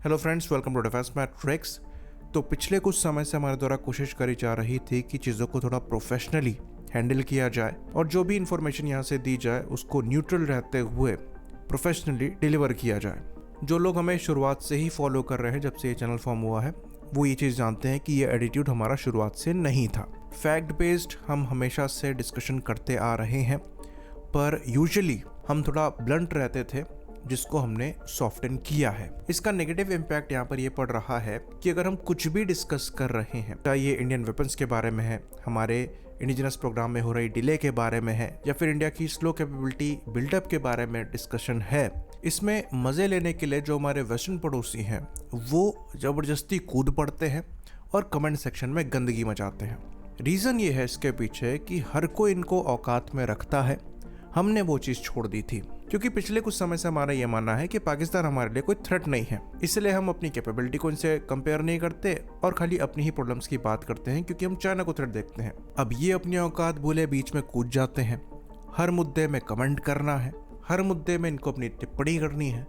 Hello friends, welcome to defence matrix. तो पिछले कुछ समय से हमारे द्वारा कोशिश करी जा रही थी कि चीज़ों को थोड़ा प्रोफेशनली हैंडल किया जाए और जो भी इन्फॉर्मेशन यहाँ से दी जाए उसको न्यूट्रल रहते हुए प्रोफेशनली डिलीवर किया जाए। जो लोग हमें शुरुआत से ही फॉलो कर रहे हैं जब से ये चैनल फॉर्म हुआ है, वो ये चीज़ जानते हैं कि ये एटीट्यूड हमारा शुरुआत से नहीं था। फैक्ट बेस्ड हम हमेशा से डिस्कशन करते आ रहे हैं, पर यूजुअली हम थोड़ा ब्लंट रहते थे, जिसको हमने सॉफ्टन किया है। इसका नेगेटिव इम्पैक्ट यहाँ पर ये पड़ रहा है कि अगर हम कुछ भी डिस्कस कर रहे हैं, चाहे ये इंडियन वेपन्स के बारे में है, हमारे इंडिजिनस प्रोग्राम में हो रही डिले के बारे में है, या फिर इंडिया की स्लो कैपेबिलिटी बिल्डअप के बारे में डिस्कशन है, इसमें मजे लेने के लिए जो हमारे वेस्टर्न पड़ोसी हैं वो जबरदस्ती कूद पड़ते हैं और कमेंट सेक्शन में गंदगी मचाते हैं। रीज़न ये है इसके पीछे कि हर कोई इनको औकात में रखता है। हमने वो चीज़ छोड़ दी थी क्योंकि पिछले कुछ समय से हमारा ये मानना है कि पाकिस्तान हमारे लिए कोई थ्रेट नहीं है, इसलिए हम अपनी कैपेबिलिटी को इनसे कंपेयर नहीं करते और खाली अपनी ही प्रॉब्लम्स की बात करते हैं क्योंकि हम चाइना को थ्रेट देखते हैं। अब ये अपनी औकात भूले बीच में कूद जाते हैं, हर मुद्दे में कमेंट करना है, हर मुद्दे में इनको अपनी टिप्पणी करनी है।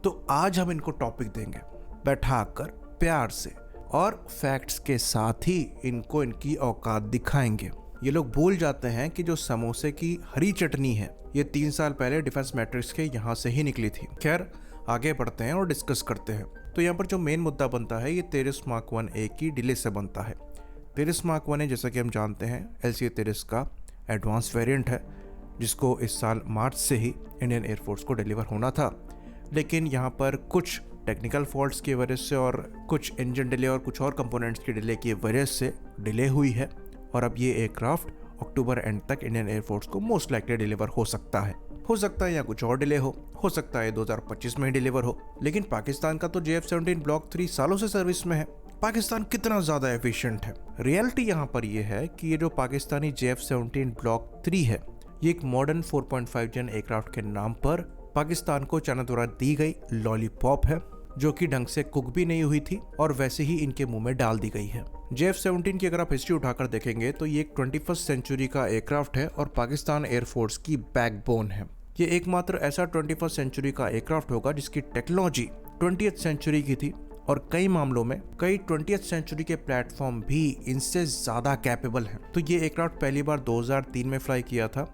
तो आज हम इनको टॉपिक देंगे बैठाकर प्यार से और फैक्ट्स के साथ ही इनको इनकी औकात दिखाएंगे। ये लोग भूल जाते हैं कि जो समोसे की हरी चटनी है ये 3 साल पहले डिफेंस मैट्रिक्स के यहाँ से ही निकली थी। खैर, आगे बढ़ते हैं और डिस्कस करते हैं। तो यहाँ पर जो मेन मुद्दा बनता है ये तेरिस मार्क 1A की डिले से बनता है। तेरिस मार्क 1A जैसा कि हम जानते हैं LCA-30 का एडवांस वेरिएंट है, जिसको इस साल मार्च से ही इंडियन एयरफोर्स को डिलीवर होना था, लेकिन यहाँ पर कुछ टेक्निकल फॉल्ट्स की वजह से और कुछ इंजन डिले और कुछ और कंपोनेंट्स की डिले की वजह से डिले हुई है और अब ये एयरक्राफ्ट अक्टूबर एंड तक इंडियन एयरफोर्स को मोस्ट लाइकली डिलीवर हो सकता है या कुछ और डिले हो सकता है 2025 में ही डिलीवर हो। लेकिन पाकिस्तान का तो JF-17 ब्लॉक 3 सालों से सर्विस में है। पाकिस्तान कितना ज्यादा एफिशिएंट है। रियलिटी यहाँ पर ये है कि ये जो पाकिस्तानी JF-17 ब्लॉक 3 है, ये एक मॉडर्न 4.5 जेन एयरक्राफ्ट के नाम पर पाकिस्तान को चाइना द्वारा दी गई लॉलीपॉप है, जो कि ढंग से कुक भी नहीं हुई थी और वैसे ही इनके मुंह में डाल दी गई है। JF-17 की अगर आप हिस्ट्री उठाकर देखेंगे तो ये एक 21st सेंचुरी का एयरक्राफ्ट है और पाकिस्तान एयरफोर्स की बैकबोन है। ये एकमात्र ऐसा 21st सेंचुरी का एयरक्राफ्ट होगा जिसकी टेक्नोलॉजी 20th सेंचुरी की थी और कई मामलों में कई 20th सेंचुरी के प्लेटफॉर्म भी इनसे ज्यादा कैपेबल हैं। तो ये एयरक्राफ्ट पहली बार 2003 में फ्लाई किया था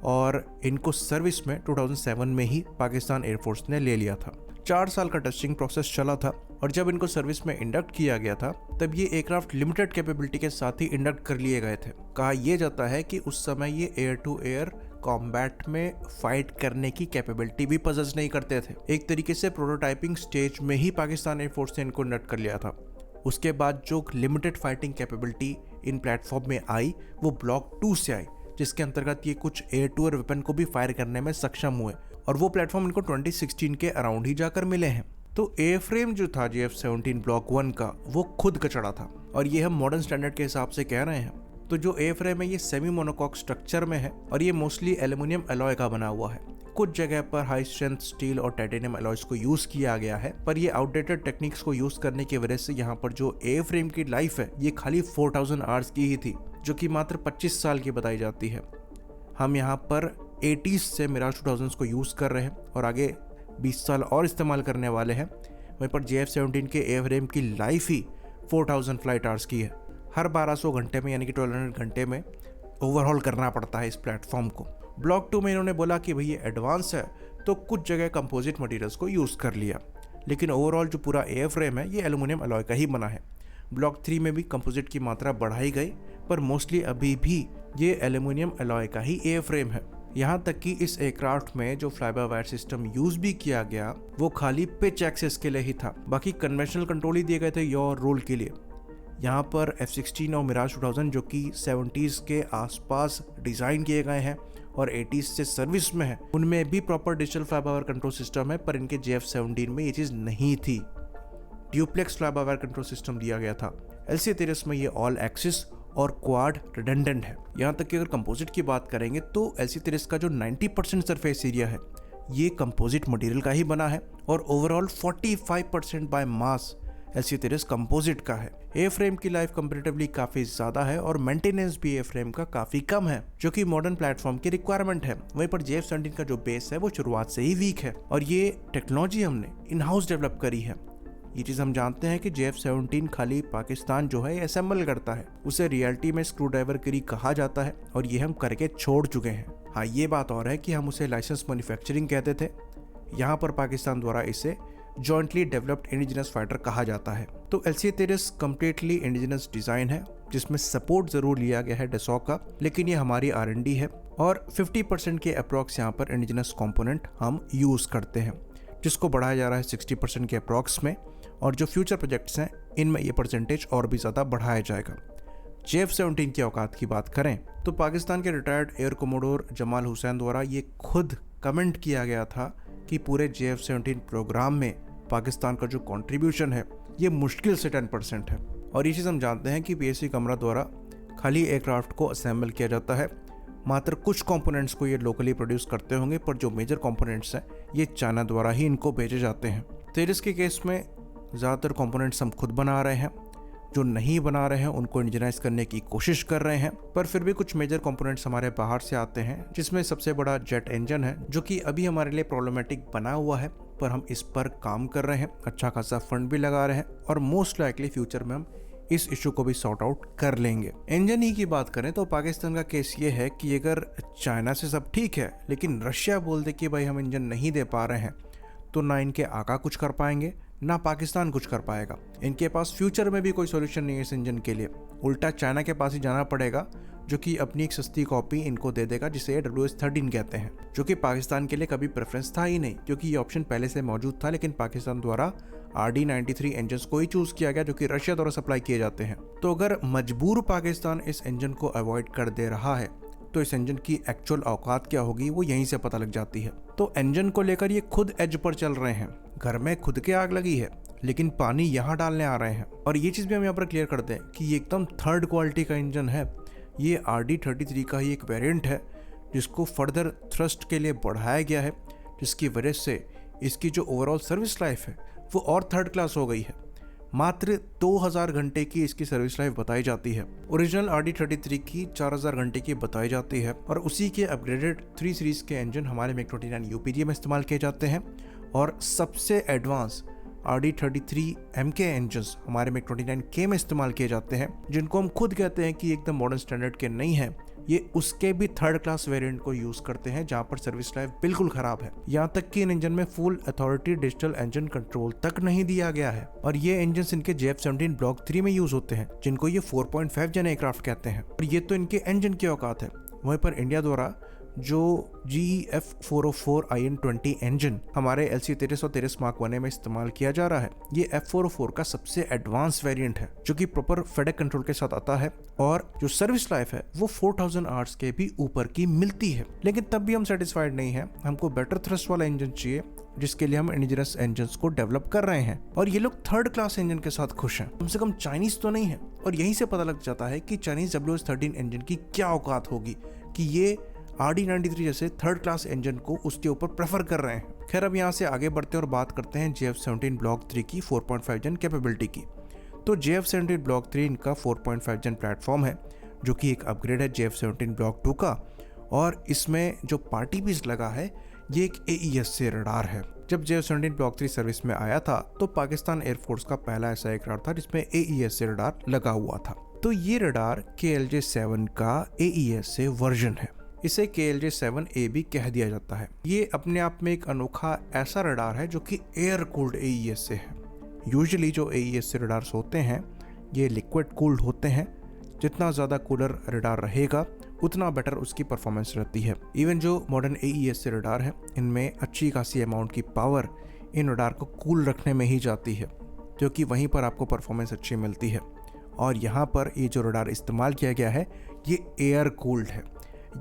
और इनको सर्विस में 2007 में ही पाकिस्तान एयरफोर्स ने ले लिया था। 4 साल का टेस्टिंग प्रोसेस चला था और जब इनको सर्विस में इंडक्ट किया गया था तब ये एयरक्राफ्ट लिमिटेड कैपेबिलिटी के साथ ही इंडक्ट कर लिए गए थे। कहा यह जाता है कि उस समय ये एयर टू एयर कॉम्बैट में फाइट करने की कैपेबिलिटी भी पजेस नहीं करते थे। एक तरीके से प्रोटोटाइपिंग स्टेज में ही पाकिस्तान एयरफोर्स ने इनको इंडक्ट कर लिया था। उसके बाद जो लिमिटेड फाइटिंग कैपेबिलिटी इन प्लेटफॉर्म में आई वो ब्लॉक 2 से आई, जिसके अंतर्गत ये कुछ एयर टू एयर वेपन को भी फायर करने में सक्षम हुए और वो प्लेटफॉर्म इनको 2016 के अराउंड ही जाकर मिले हैं। तो एयर फ्रेम जो था JF-17 ब्लॉक 1 का वो खुद का चढ़ा था और ये हम मॉडर्न स्टैंडर्ड के हिसाब से कह रहे हैं। तो जो एयर फ्रेम है ये सेमी मोनोकॉक स्ट्रक्चर में है और ये मोस्टली एल्यूमिनियम एलॉय का बना हुआ है। कुछ जगह पर हाई स्ट्रेंथ स्टील और टाइटेनियम एलॉयज को यूज किया गया है, पर ये आउटडेटेड टेक्निक्स को यूज करने की वजह से यहाँ पर जो एयर फ्रेम की लाइफ है ये खाली 4000 आवर्स की ही थी, जो कि मात्र 25 साल की बताई जाती है। हम यहाँ पर 80s से मिराज 2000s को यूज़ कर रहे हैं और आगे 20 साल और इस्तेमाल करने वाले हैं। वहीं पर JF-17 के एयर फ्रेम की लाइफ ही 4000 फ्लाइट आवर्स की है। हर 1200 घंटे में यानी कि 1200 घंटे में ओवरहॉल करना पड़ता है इस प्लेटफॉर्म को। ब्लॉक 2 में इन्होंने बोला कि भाई ये एडवांस है तो कुछ जगह कंपोजिट मटीरियल्स को यूज़ कर लिया, लेकिन ओवरऑल जो पूरा एयर फ्रेम है ये एल्यूमिनियम अलॉय का ही बना है। ब्लॉक 3 में भी कंपोजिट की मात्रा बढ़ाई गई, पर मोस्टली अभी भी ये एल्यूमिनियम अलॉय का ही एयर फ्रेम है। यहाँ तक कि इस एयरक्राफ्ट में जो fly by wire system use भी किया गया वो खाली पिच एक्सेस के लिए ही था, बाकी कन्वेंशनल कंट्रोल ही दिए गए थे योर रोल के लिए। यहाँ पर F-16 और मिराज 2000 जो कि 70s के आसपास डिजाइन किए गए हैं और 80s से सर्विस में है, उनमें भी proper digital fly by wire control system है, पर इनके JF-17 में ये चीज़ नहीं थी। Duplex fly by wire control system दिया गया था। LCA-30 में ये ऑल एक्सिस और क्वाड रिडंडेंट है। यहाँ तक कि अगर कंपोजिट की बात करेंगे तो LCA-30 का जो 90% सरफेस एरिया है ये कंपोजिट मटेरियल का ही बना है और overall 45% by mass LCA-30 composite का है। एयर फ्रेम की लाइफ कंपैरेटिवली काफी ज्यादा है और मेंटेनेंस भी एयर फ्रेम का काफी कम है, जो कि मॉडर्न प्लेटफॉर्म की रिक्वायरमेंट है। वहीं पर JF-17 का जो बेस है वो शुरुआत से ही वीक है और ये टेक्नोलॉजी हमने इन हाउस डेवलप करी है। ये चीज़ हम जानते हैं कि JF-17 खाली पाकिस्तान जो है असेंबल करता है, उसे रियलिटी में स्क्रू ड्राइवर गिरी कहा जाता है और ये हम करके छोड़ चुके हैं। हाँ, ये बात और है कि हम उसे लाइसेंस मैन्युफैक्चरिंग कहते थे, यहाँ पर पाकिस्तान द्वारा इसे जॉइंटली डेवलप्ड इंडिजिनस फाइटर कहा जाता है। तो LCA-30 कम्प्लीटली इंडिजिनस डिज़ाइन है, जिसमें सपोर्ट ज़रूर लिया गया है डसॉक का, लेकिन ये हमारी R&D है और 50% के अप्रॉक्स यहाँ पर इंडिजिनस कंपोनेंट हम यूज़ करते हैं, जिसको बढ़ाया जा रहा है 60% के अप्रॉक्स में, और जो फ्यूचर प्रोजेक्ट्स हैं इनमें ये परसेंटेज और भी ज़्यादा बढ़ाया जाएगा। JF-17 की औकात की बात करें तो पाकिस्तान के retired air commodore Jamal Hussain द्वारा ये खुद कमेंट किया गया था कि पूरे JF-17 प्रोग्राम में पाकिस्तान का जो कंट्रीब्यूशन है ये मुश्किल से 10% है। और ये चीज़ हम जानते हैं कि PSC कमरा द्वारा खाली एयरक्राफ्ट को असेंबल किया जाता है, मात्र कुछ कंपोनेंट्स को ये लोकली प्रोड्यूस करते होंगे, पर जो मेजर कंपोनेंट्स हैं ये चाइना द्वारा ही इनको भेजे जाते हैं। तेजस के केस में ज़्यादातर कंपोनेंट्स हम खुद बना रहे हैं, जो नहीं बना रहे हैं उनको इंडिजनाइज करने की कोशिश कर रहे हैं, पर फिर भी कुछ मेजर कंपोनेंट्स हमारे बाहर से आते हैं, जिसमें सबसे बड़ा जेट इंजन है, जो कि अभी हमारे लिए प्रॉब्लमेटिक बना हुआ है, पर हम इस पर काम कर रहे हैं, अच्छा खासा फंड भी लगा रहे हैं और मोस्ट लाइकली फ्यूचर में हम इस इशू को भी सॉर्ट आउट कर लेंगे। इंजन ही की बात करें तो पाकिस्तान का केस ये है कि अगर चाइना से सब ठीक है, लेकिन रशिया बोल दे कि भाई हम इंजन नहीं दे पा रहे हैं, तो ना इनके आका कुछ कर पाएंगे, ना पाकिस्तान कुछ कर पाएगा। इनके पास फ्यूचर में भी कोई सॉल्यूशन नहीं है इस इंजन के लिए, उल्टा चाइना के पास ही जाना पड़ेगा, जो कि अपनी एक सस्ती कॉपी इनको दे देगा, जिसे WS-13 कहते हैं, जो कि पाकिस्तान के लिए कभी प्रेफरेंस था ही नहीं, क्योंकि ये ऑप्शन पहले से मौजूद था, लेकिन पाकिस्तान द्वारा RD-93 इंजन को ही चूज किया गया, जो कि रशिया द्वारा सप्लाई किए जाते हैं। तो अगर मजबूर पाकिस्तान इस इंजन को अवॉइड कर दे रहा है, तो इस इंजन की एक्चुअल औकात क्या होगी वो यहीं से पता लग जाती है। तो इंजन को लेकर ये खुद एज पर चल रहे हैं, घर में खुद के आग लगी है, लेकिन पानी यहाँ डालने आ रहे हैं। और ये चीज़ भी हम यहाँ पर क्लियर कर दें कि ये एकदम थर्ड क्वालिटी का इंजन है। ये RD-33 का ही एक वेरिएंट है, जिसको फर्दर थ्रस्ट के लिए बढ़ाया गया है, जिसकी वजह से इसकी जो ओवरऑल सर्विस लाइफ है वो और थर्ड क्लास हो गई है। मात्र 2000 घंटे की इसकी सर्विस लाइफ बताई जाती है। ओरिजिनल RD-33 की 4000 घंटे की बताई जाती है, और उसी के अपग्रेडेड 3 सीरीज के इंजन हमारे MiG-29 UPG में इस्तेमाल किए जाते हैं, और सबसे एडवांस RD-33 MK इंजन्स हमारे MiG-29K में इस्तेमाल किए जाते हैं, जिनको हम खुद कहते हैं कि एकदम मॉडर्न स्टैंडर्ड के नहीं है। ये उसके भी थर्ड क्लास वेरिएंट को यूज करते हैं, जहां पर सर्विस लाइफ बिल्कुल खराब है। यहाँ तक कि इन इंजन में full authority digital engine control तक नहीं दिया गया है, और ये इंजन इनके JF-17 ब्लॉक 3 में यूज होते हैं, जिनको ये 4.5 जन एयरक्राफ्ट कहते हैं। और ये तो इनके इंजन की औकात है। वहीं पर इंडिया द्वारा जो GE F404 IN-20 इंजन हमारे LCA-30 और 30 Mark 1 में इस्तेमाल किया जा रहा है, ये F404 का सबसे एडवांस वेरिएंट है, जो कि प्रॉपर फेडेक कंट्रोल के साथ आता है, और जो सर्विस लाइफ है वो 4000 आवर्स के भी ऊपर की मिलती है। लेकिन तब भी हम सेटिस्फाइड नहीं है, हमको बेटर थ्रस्ट वाला इंजन चाहिए, जिसके लिए हम इंडिजिनस इंजन्स को डेवलप कर रहे हैं। और ये लोग थर्ड क्लास इंजन के साथ खुश हैं, कम से कम चाइनीज तो नहीं है। और यहीं से पता लग जाता है कि चाइनीज WS-13 इंजन की क्या औकात होगी, कि ये RD-93 जैसे थर्ड क्लास इंजन को उसके ऊपर प्रेफर कर रहे हैं। खैर, अब यहाँ से आगे बढ़ते हैं और बात करते हैं JF-17 ब्लॉक 3 की 4.5 जन कैपेबिलिटी की। तो JF-17 ब्लॉक 3 इनका 4.5 जन प्लेटफॉर्म है, जो कि एक अपग्रेड है JF-17 ब्लॉक 2 का, और इसमें जो पार्टी पीस लगा है ये एक AESA रडार है। जब JF-17 ब्लॉक 3 सर्विस में आया था तो पाकिस्तान एयरफोर्स का पहला ऐसा एयरक्राफ्ट था जिसमें AESA रडार लगा हुआ था। तो ये रडार KLJ-7 का AESA वर्जन है। इसे KLJ-7A भी कह दिया जाता है। ये अपने आप में एक अनोखा ऐसा रडार है जो कि एयर कूल्ड AESA है। यूजुअली जो AESA रडार्स होते हैं ये लिक्विड कूल्ड होते हैं। जितना ज़्यादा कूलर रडार रहेगा उतना बेटर उसकी परफॉर्मेंस रहती है। इवन जो मॉडर्न AESA रडार है इनमें अच्छी खासी अमाउंट की पावर इन रडार को कूल रखने में ही जाती है, क्योंकि वहीं पर आपको परफॉर्मेंस अच्छी मिलती है। और यहाँ पर ये जो रडार इस्तेमाल किया गया है ये एयर कूल्ड है,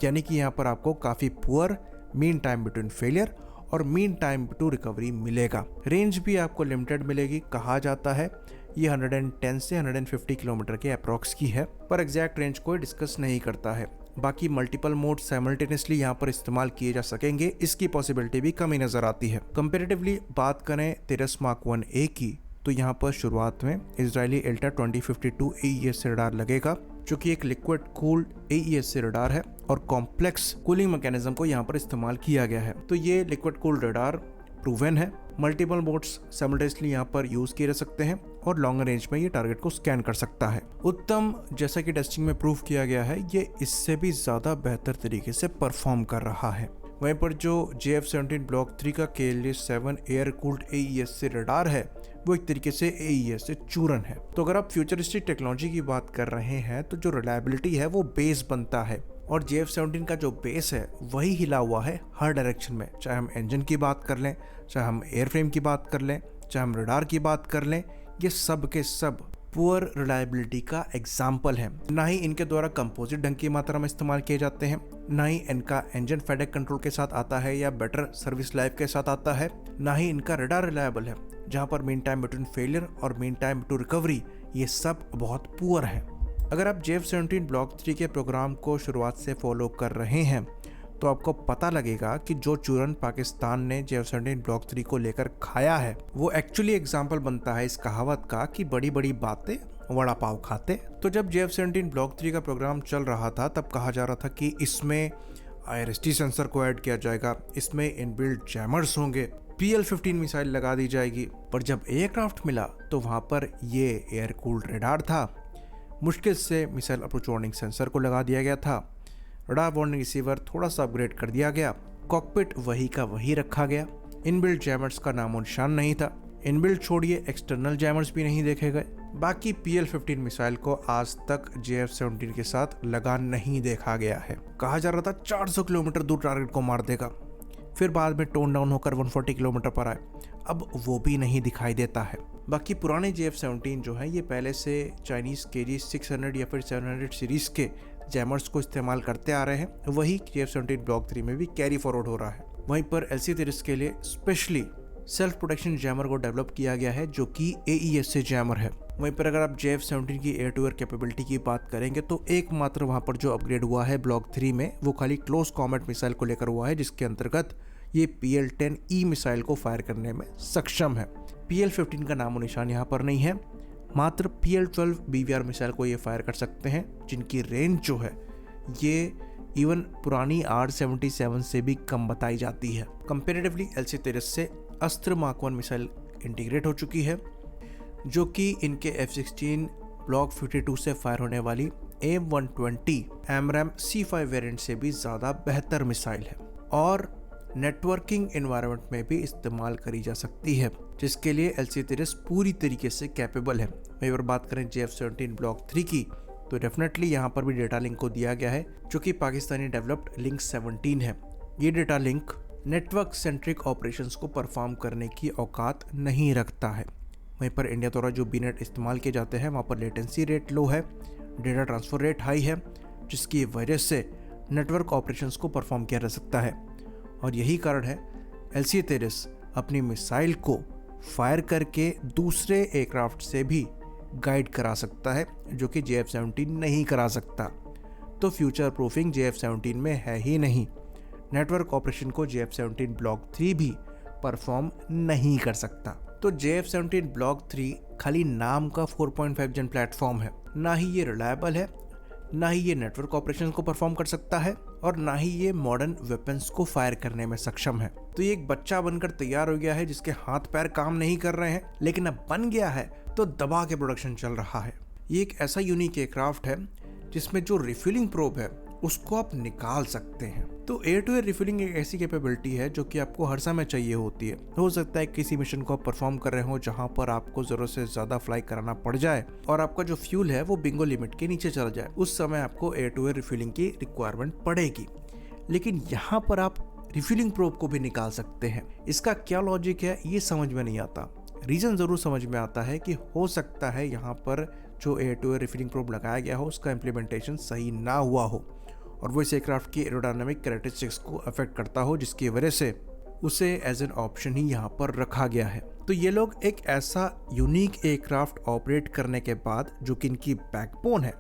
यानी कि यहाँ पर आपको काफ़ी poor mean time between failure और मीन टाइम टू रिकवरी मिलेगा। रेंज भी आपको लिमिटेड मिलेगी। कहा जाता है ये 110 से 150 किलोमीटर के अप्रॉक्स की है, पर एग्जैक्ट रेंज कोई डिस्कस नहीं करता है। बाकी मल्टीपल मोड साइमल्टेनियसली यहाँ पर इस्तेमाल किए जा सकेंगे, इसकी पॉसिबिलिटी भी कम ही नजर आती है। कंपेरेटिवली बात करें 30 Mark 1A की, तो यहाँ पर शुरुआत में इजरायली एल्टा 2052 AESA रडार लगेगा, जो कि एक लिक्विड कूल्ड AESA रडार है और कॉम्प्लेक्स कूलिंग मैकेनिज्म को यहाँ पर इस्तेमाल किया गया है। तो ये लिक्विड कूल्ड रडार प्रूवन है। मल्टीपल मोड्स साइमल्टेनियसली यहाँ पर यूज किए जा सकते हैं और लॉन्ग रेंज में ये टारगेट को स्कैन कर सकता है। उत्तम, जैसा कि टेस्टिंग में प्रूव किया गया है, ये इससे भी ज्यादा बेहतर तरीके से परफॉर्म कर रहा है। वहीं पर जो JF-17 ब्लॉक 3 का KLA-7 एयर कूल्ड AES से रडार है वो एक तरीके से AES से चूरन है। तो अगर आप फ्यूचरिस्टिक टेक्नोलॉजी की बात कर रहे हैं तो जो रिलायबिलिटी है वो बेस बनता है और JF-17 का जो बेस है वही हिला हुआ है हर डायरेक्शन में। चाहे हम इंजन की बात कर लें, चाहे हम एयरफ्रेम की बात कर लें, चाहे हम रडार की बात कर लें, ये सब के सब पुअर रिलायबिलिटी का एग्जाम्पल है। ना ही इनके द्वारा कंपोजिट ढंग की मात्रा में इस्तेमाल किए जाते हैं, ना ही इनका इंजन फेडेक कंट्रोल के साथ आता है या बेटर सर्विस लाइफ के साथ आता है, ना ही इनका रडार रिलायबल है, जहां पर मीन टाइम बिटवीन फेलियर और मीन टाइम टू रिकवरी ये सब बहुत पुअर है। अगर आप JF-17 ब्लॉक 3 के प्रोग्राम को शुरुआत से फॉलो कर रहे हैं तो आपको पता लगेगा कि जो चूरन पाकिस्तान ने JF-17 ब्लॉक 3 को लेकर खाया है वो एक्चुअली एग्जाम्पल बनता है इस कहावत का कि बड़ी बड़ी बातें वड़ा पाव खाते। तो जब JF-17 ब्लॉक 3 का प्रोग्राम चल रहा था तब कहा जा रहा था कि इसमें IRST सेंसर को ऐड किया जाएगा, इसमें इनबिल्ट जैमर्स होंगे, PL-15 मिसाइल लगा दी जाएगी। पर जब एयरक्राफ्ट मिला तो वहां पर ये एयर कूल्ड रडार था, मुश्किल से मिसाइल अप्रोच वार्निंग सेंसर को लगा दिया गया था, रडार वार्निंग रिसीवर थोड़ा सा अपग्रेड कर दिया गया, कॉकपिट वही का वही रखा गया, इनबिल्ट जैमर्स का नामो निशान नहीं था, इनबिल्ट छोड़िए एक्सटर्नल जैमर्स भी नहीं देखे गए। बाकी PL-15 मिसाइल को आज तक JF-17 के साथ लगा नहीं देखा गया है। कहा जा रहा था 400 किलोमीटर दूर टारगेट को मार देगा, फिर बाद में टोन डाउन होकर 140 किलोमीटर पर आए, अब वो भी नहीं दिखाई देता है। बाकी पुराने JF-17 जो है ये पहले से चाइनीज KG-600 या फिर 700 सीरीज के जैमर्स को इस्तेमाल करते आ रहे हैं, वही JF-17 ब्लॉक 3 में भी कैरी फॉरवर्ड हो रहा है। वहीं पर LC-30 के लिए स्पेशली सेल्फ प्रोटेक्शन जैमर को डेवलप किया गया है जो कि AES से जैमर है। वहीं पर अगर आप JF-17 की एयर टू एयर कैपेबिलिटी की बात करेंगे तो एकमात्र वहां पर जो अपग्रेड हुआ है ब्लॉक 3 में वो खाली क्लोज कॉम्बैट मिसाइल को लेकर हुआ है, जिसके अंतर्गत ये PL-10E मिसाइल को फायर करने में सक्षम है। PL-15 का नामो निशान यहाँ पर नहीं है, मात्र PL-12 BVR मिसाइल को ये फायर कर सकते हैं, जिनकी रेंज जो है ये इवन पुरानी R-77 से भी कम बताई जाती है। कंपेरेटिवली LC-30 से अस्त्र मार्क 1 मिसाइल इंटीग्रेट हो चुकी है, जो कि इनके F-16 ब्लॉक 52 से फायर होने वाली AIM-120 AMRAAM C5 वेरिएंट से भी ज़्यादा बेहतर मिसाइल है और नेटवर्किंग एनवायरनमेंट में भी इस्तेमाल करी जा सकती है, जिसके लिए LC-30 पूरी तरीके से कैपेबल है। वहीं पर बात करें JF-17 ब्लॉक 3 की तो डेफिनेटली यहाँ पर भी डेटा लिंक को दिया गया है, जो कि पाकिस्तानी डेवलप्ड लिंक 17 है। ये data link network centric operations को परफॉर्म करने की औकात नहीं रखता है। वहीं पर इंडिया द्वारा जो बीनेट इस्तेमाल किए जाते हैं वहाँ पर लेटेंसी रेट लो है, डेटा ट्रांसफर रेट हाई है, जिसकी वजह से नेटवर्क ऑपरेशंस को परफॉर्म किया जा सकता है। और यही कारण है LC-30 अपनी मिसाइल को फायर करके दूसरे एयरक्राफ्ट से भी गाइड करा सकता है, जो कि JF-17 नहीं करा सकता। तो फ्यूचर प्रूफिंग JF-17 में है ही नहीं। नेटवर्क ऑपरेशन को JF-17 ब्लॉक 3 भी परफॉर्म नहीं कर सकता। तो JF-17 ब्लॉक 3 खाली नाम का 4.5 जन प्लेटफॉर्म है, ना ही ये रिलायबल है, ना ही ये नेटवर्क ऑपरेशन को परफॉर्म कर सकता है और ना ही ये मॉडर्न वेपन्स को फायर करने में सक्षम है। तो ये एक बच्चा बनकर तैयार हो गया है जिसके हाथ पैर काम नहीं कर रहे हैं, लेकिन अब बन गया है तो दबा के प्रोडक्शन चल रहा है। ये एक ऐसा यूनिक एयरक्राफ्ट है जिसमें जो रिफिलिंग प्रोब है उसको आप निकाल सकते हैं। तो एयर टू एयर रिफिलिंग एक ऐसी कैपेबिलिटी है जो कि आपको हर समय चाहिए होती है। हो सकता है किसी मिशन को आप परफॉर्म कर रहे हो जहां पर आपको जरूरत से ज्यादा फ्लाई कराना पड़ जाए और आपका जो फ्यूल है वो बिंगो लिमिट के नीचे चला जाए, उस समय आपको एयर टू एयर रिफिलिंग की रिक्वायरमेंट पड़ेगी। लेकिन यहाँ पर आप रिफिलिंग प्रोब को भी निकाल सकते हैं। इसका क्या लॉजिक है ये समझ में नहीं आता। रीजन जरूर समझ में आता है कि हो सकता है यहाँ पर जो air to air refilling probe लगाया गया हो उसका इम्प्लीमेंटेशन सही ना हुआ हो और वो इस एयरक्राफ्ट की एरोडायनामिक कैरेक्टरिस्टिक्स को अफेक्ट करता हो, जिसकी वजह से उसे एज एन ऑप्शन ही यहाँ पर रखा गया है। तो ये लोग एक ऐसा यूनिक एयरक्राफ्ट ऑपरेट करने के बाद जो कि इनकी बैकबोन है,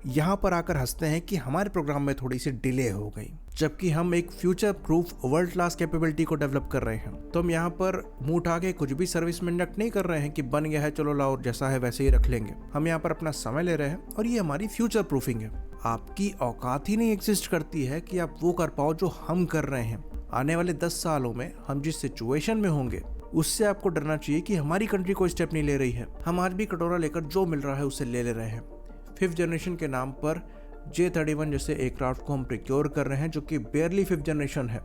यहाँ पर आकर हंसते हैं कि हमारे प्रोग्राम में थोड़ी सी डिले हो गई, जबकि हम एक future proof world class capability को डेवलप कर रहे हैं। तो हम यहाँ पर मुंह उठा के कुछ भी सर्विस में इंडक्ट नहीं कर रहे हैं कि बन गया है चलो लाओ जैसा है वैसे ही रख लेंगे। हम यहाँ पर अपना समय ले रहे हैं और ये हमारी फ्यूचर प्रूफिंग है। आपकी औकात ही नहीं एग्जिस्ट करती है कि आप वो कर पाओ जो हम कर रहे हैं। आने वाले 10 सालों में हम जिस सिचुएशन में होंगे उससे आपको डरना चाहिए कि हमारी कंट्री कोई स्टेप नहीं ले रही है। हम आज भी कटोरा लेकर जो मिल रहा है उससे ले रहे हैं। 5th जनरेशन के नाम पर J-31 जैसे एयरक्राफ्ट को हम प्रिक्योर कर रहे हैं, जो कि बेयरली 5th जनरेशन है।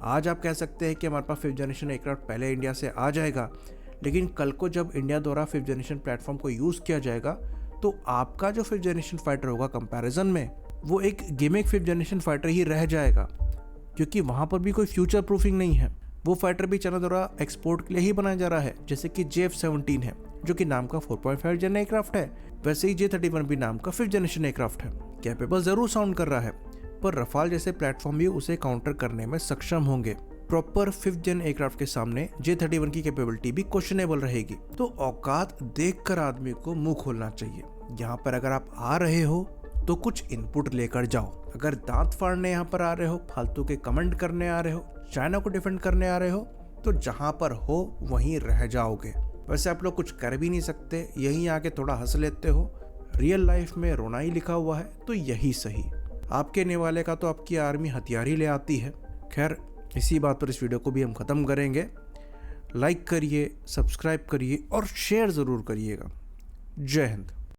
आज आप कह सकते हैं कि हमारे पास 5th जनरेशन एयरक्राफ्ट पहले इंडिया से आ जाएगा, लेकिन कल को जब इंडिया द्वारा 5th जनरेशन प्लेटफॉर्म को यूज़ किया जाएगा तो आपका जो 5th जनरेशन फाइटर होगा कंपैरिजन में, वो एक गिमिक 5th जनरेशन फाइटर ही रह जाएगा, क्योंकि वहाँ पर भी कोई फ्यूचर प्रूफिंग नहीं है। वो फाइटर भी चाइना द्वारा एक्सपोर्ट के लिए ही बनाया जा रहा है, जैसे कि JF-17 है जो कि नाम का 4.5 जन एयरक्राफ्ट है, वैसे ही J-31 भी नाम का 5th जनरेशन एयरक्राफ्ट है। कैपेबल जरूर साउंड कर रहा है, पर रफाल जैसे प्लेटफॉर्म भी उसे काउंटर करने में सक्षम होंगे। प्रॉपर 5th जन एयरक्राफ्ट के सामने J-31 की कैपेबिलिटी भी क्वेश्चनेबल रहेगी। तो औकात देखकर आदमी को मुंह खोलना चाहिए। यहाँ पर अगर आप आ रहे हो तो कुछ इनपुट लेकर जाओ। अगर दांत फाड़ने यहाँ पर आ रहे हो, फालतू के कमेंट करने आ रहे हो, चाइना को डिफेंड करने आ रहे हो, तो जहाँ पर हो वहीं रह जाओगे। वैसे आप लोग कुछ कर भी नहीं सकते, यहीं आके थोड़ा हंस लेते हो। रियल लाइफ में रोना ही लिखा हुआ है, तो यही सही। आपके निवाले का तो आपकी आर्मी हथियार ही ले आती है। खैर, इसी बात पर इस वीडियो को भी हम ख़त्म करेंगे। लाइक करिए, सब्सक्राइब करिए और शेयर ज़रूर करिएगा। जय हिंद।